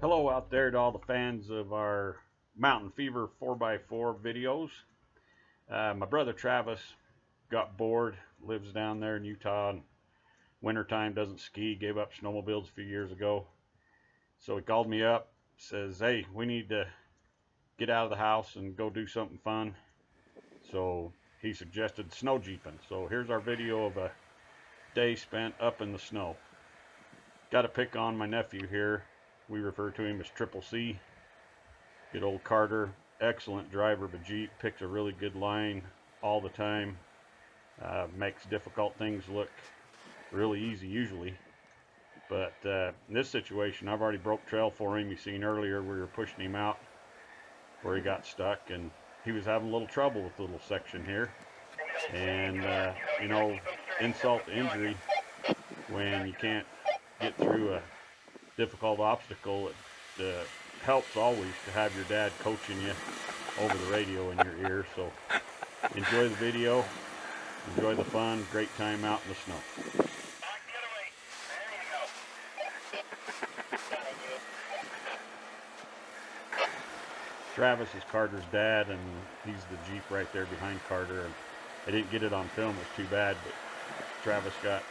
Hello out there to all the fans of our Mountain Fever 4x4 videos. My brother Travis got bored, lives down there in Utah, and wintertime doesn't ski, gave up snowmobiles a few years ago. So he called me up, says, hey, we need to get out of the house and go do something fun. So he suggested snow jeeping. So here's our video of a day spent up in the snow. Got to pick on my nephew here. We refer to him as Triple C. Good old Carter, excellent driver of a Jeep, picks a really good line all the time. Makes difficult things look really easy usually. But in this situation, I've already broke trail for him. You seen earlier we were pushing him out where he got stuck, and he was having a little trouble with the little section here. And you know, insult to injury, when you can't get through a difficult obstacle, it helps always to have your dad coaching you over the radio in your ear. So enjoy the video, enjoy the fun, great time out in the snow. Travis is Carter's dad, and he's the Jeep right there behind Carter. And I didn't get it on film, it was too bad, but Travis got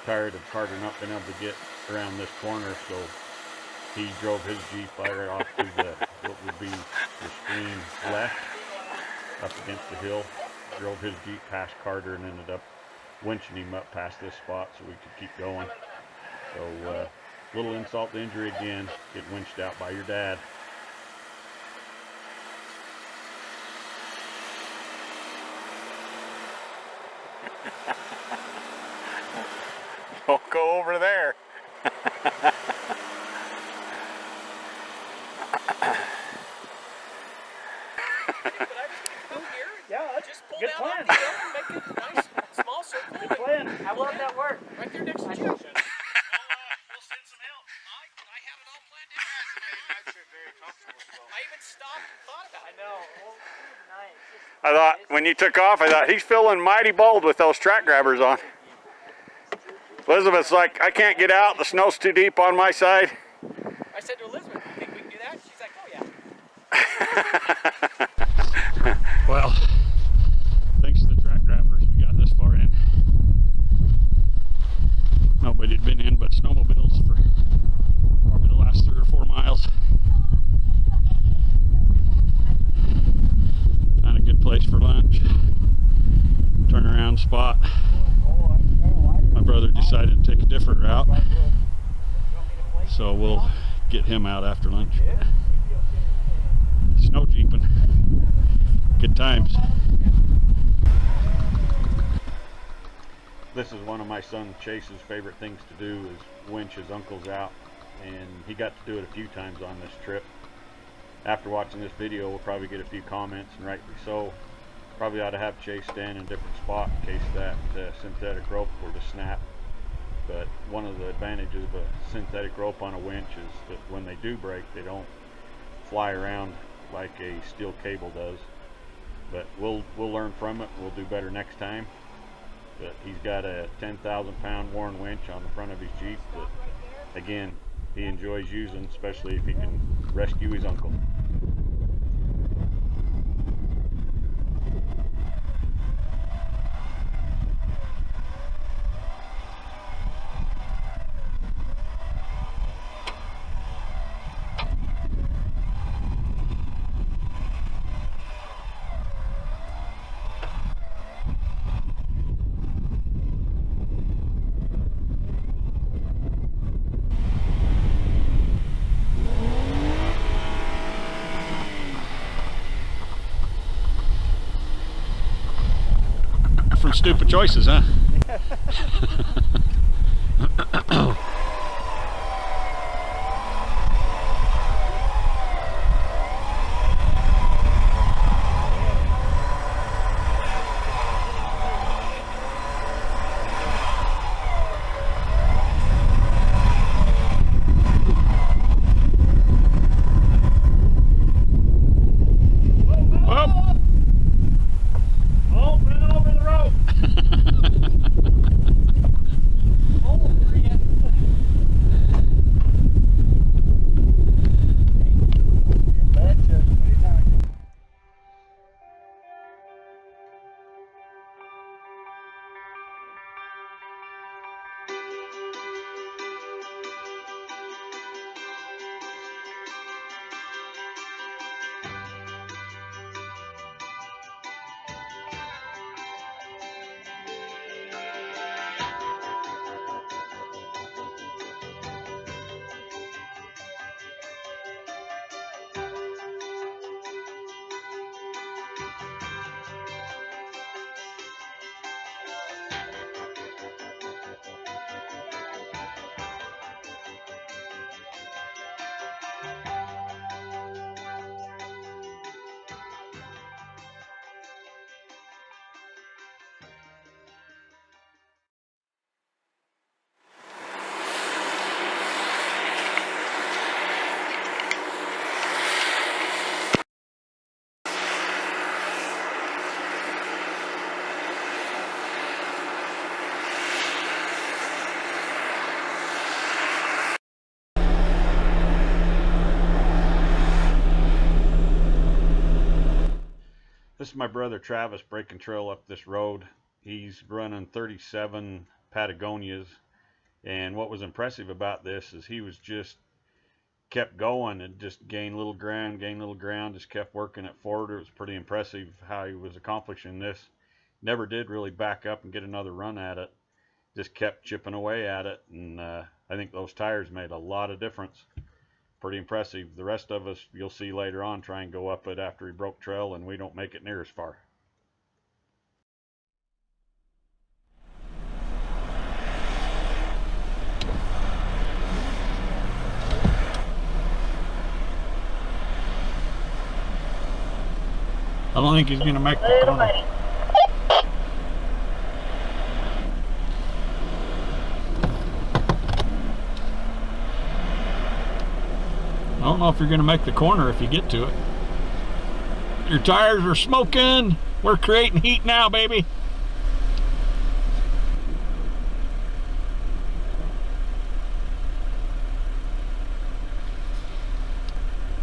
tired of Carter not being able to get around this corner, so he drove his Jeep right off to the what would be the stream left up against the hill, drove his Jeep past Carter and ended up winching him up past this spot so we could keep going. So little insult to injury again, get winched out by your dad. Don't go over there. Yeah, Just pull good down plan. off the hill and make it a nice small circle. Good plan. How will that work? Right there next to you. We'll send some help. I have it all planned out. I even stopped and thought about it. I know. Well, nice. I thought when you took off, I thought he's feeling mighty bold with those track grabbers on. Elizabeth's like, I can't get out. The snow's too deep on my side. I said to Elizabeth, you think we can do that? She's like, oh yeah. Well, thanks to the track grabbers, we got this far in. Nobody had been in but snowmobiles for probably the last 3 or 4 miles. Found a good place for lunch. Turnaround spot. My brother decided to take a different route, so we'll get him out after lunch. Snow jeeping. Good times. This is one of my son Chase's favorite things to do, is winch his uncles out, and he got to do it a few times on this trip. After watching this video, we'll probably get a few comments, and rightly so. Probably ought to have Chase stand in a different spot in case that synthetic rope were to snap. But one of the advantages of a synthetic rope on a winch is that when they do break, they don't fly around like a steel cable does. But we'll learn from it. We'll do better next time. But He's got a 10,000 pound Warren winch on the front of his Jeep that, again, he enjoys using, especially if he can rescue his uncle. Different stupid choices, huh? This is my brother Travis breaking trail up this road. He's running 37 Patagonias, and what was impressive about this is he was just kept going and just gained little ground, just kept working it forward. It was pretty impressive how he was accomplishing this. Never did really back up and get another run at it. Just kept chipping away at it, and I think those tires made a lot of difference. Pretty impressive. The rest of us, you'll see later on, try and go up it after he broke trail, and we don't make it near as far. I don't think he's going to make the corner. I don't know if you're going to make the corner if you get to it. Your tires are smoking. We're creating heat now, baby.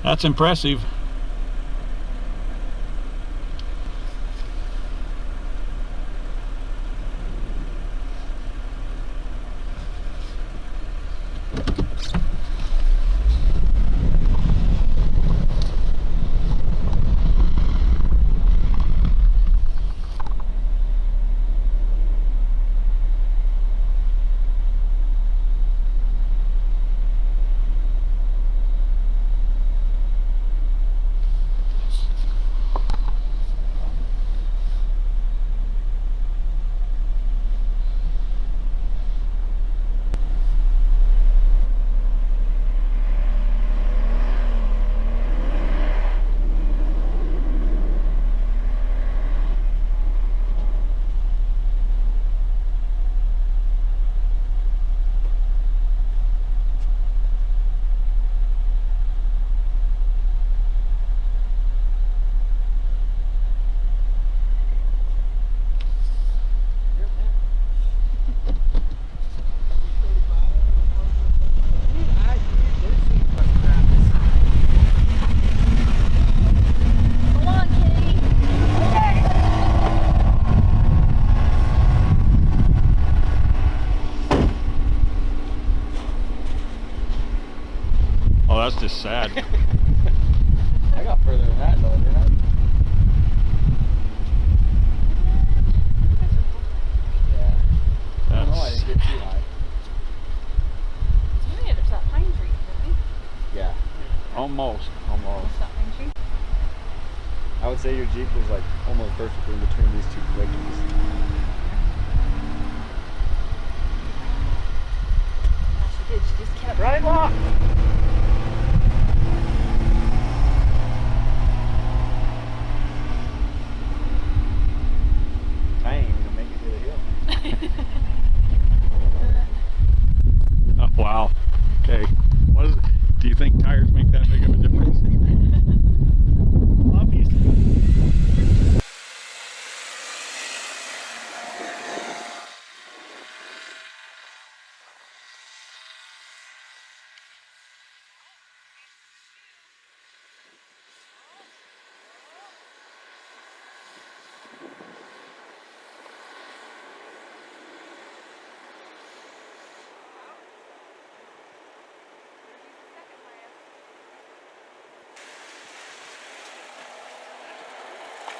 That's impressive. that's just sad. I got further than that though, didn't I? Yeah. I don't know, I didn't get too high. So we made it to that pine tree, didn't we? Yeah. Almost. What's that pine tree? I would say your Jeep was like almost perfectly in between these two Wickies. Yeah, she did. She just kept Right lock. I ain't even gonna make it to the hill. Oh, wow. Okay. What is it? Do you think tires make that big of a difference? Obviously.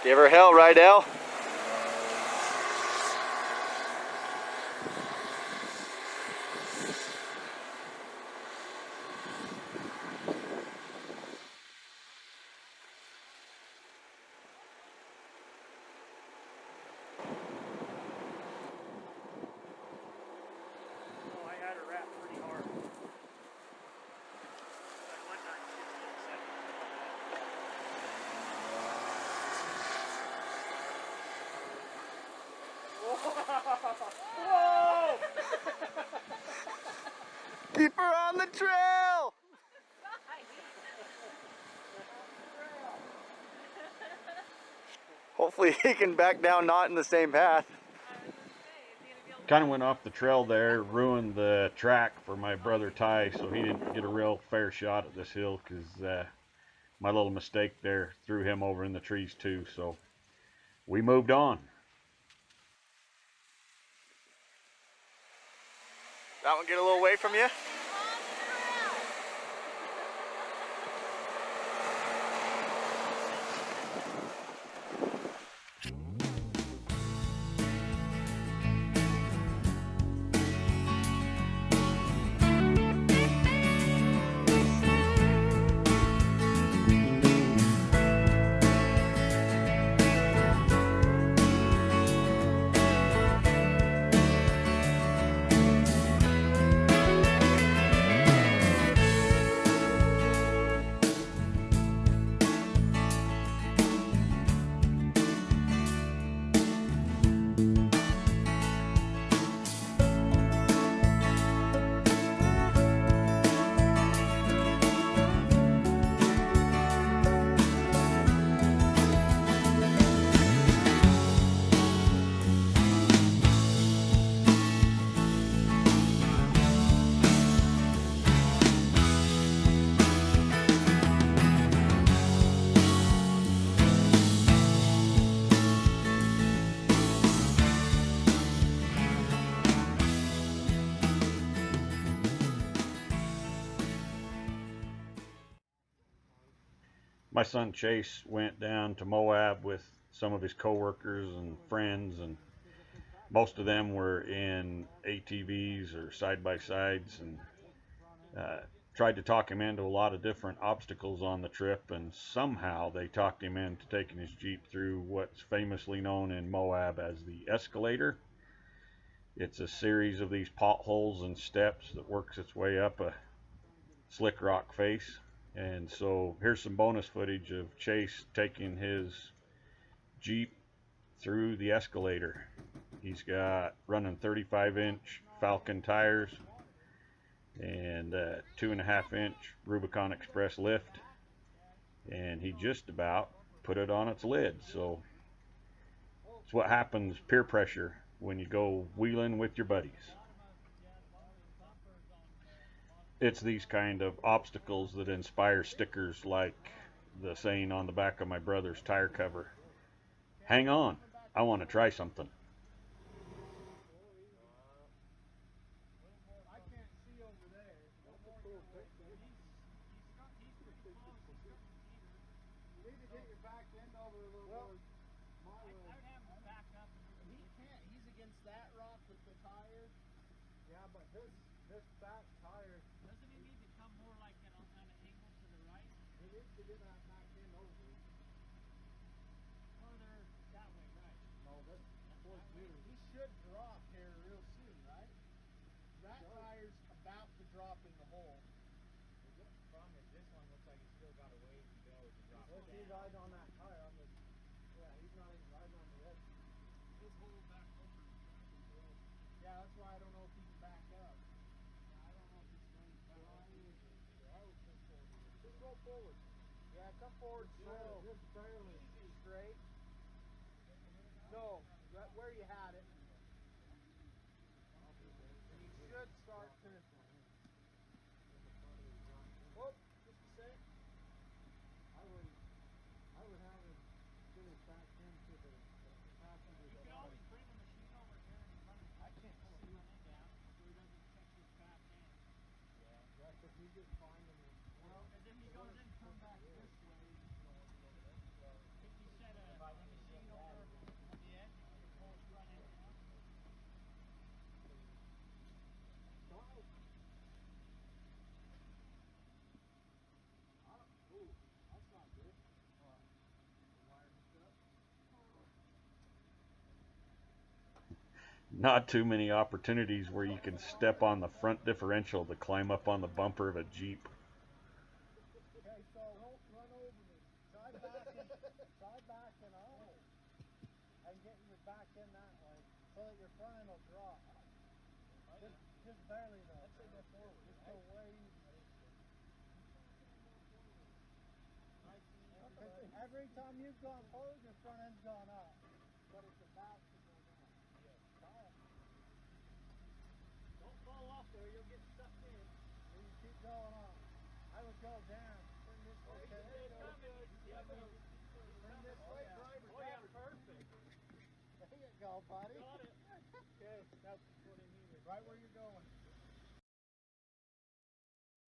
Give her hell, Rydell. Oh, I had her wrapped pretty hard. Like one time, 15 seconds. Whoa! Keep her on the trail. Hopefully he can back down not in the same path. Kind of went off the trail there, ruined the track for my brother Ty, so he didn't get a real fair shot at this hill because my little mistake there threw him over in the trees too. So we moved on. That one get a little away from you? My son Chase went down to Moab with some of his coworkers and friends, and most of them were in ATVs or side-by-sides, and tried to talk him into a lot of different obstacles on the trip, and somehow they talked him into taking his Jeep through what's famously known in Moab as the Escalator. It's a series of these potholes and steps that works its way up a slick rock face. And so here's some bonus footage of Chase taking his Jeep through the Escalator. He's got running 35-inch Falcon tires and 2.5-inch Rubicon Express lift, and he just about put it on its lid. So it's what happens, peer pressure, when you go wheeling with your buddies. It's these kind of obstacles that inspire stickers like the saying on the back of my brother's tire cover: "Hang on, I want to try something." You need to get your back end over a little more my I way. would have him back up. He can't. He's against that rock with the tire. Yeah, but this back tire, Doesn't he need to come more like at an angle to the right? he needs to get that back end over. Further that way, right? No, that's towards you. He should drop here real soon, right? That tire's about to drop in the hole. The problem is this one looks like it's still got a ways to go to drop If he down. rides on that tire, I'm just, yeah, he's not even riding on the edge. His whole back over. Yeah, that's why I don't know if he can back up. I don't know if he's going to back up. Just go forward. Yeah, come forward slow. Just barely. Straight. No, right where you had it. And you should start to. Whoop, just a sec. I would have him get his back into the passenger You can side. always bring the machine over here and run it. I can't Pull see. it down so he doesn't catch his back end. Yeah, because he just find him. Well, and if he goes in, come back this way. If you set a machine over on the edge, you can pull his front end out. Ooh, that's not good. Not too many opportunities where you can step on the front differential to climb up on the bumper of a Jeep. Okay, so don't run over me. Try back and up. And getting your back in that way so that your front end will drop. Just barely though. Let's say go forward. Just go way easy. Every time you've gone forward, your front end's gone up. But it's about to go down. Don't fall off there, you'll get stuck in. And you keep going on. I would go down. Turn this way. It's coming. Turn this way, driver. Oh yeah, perfect. There you go, buddy. Got it. Okay, that's what he needed. Right where you're going.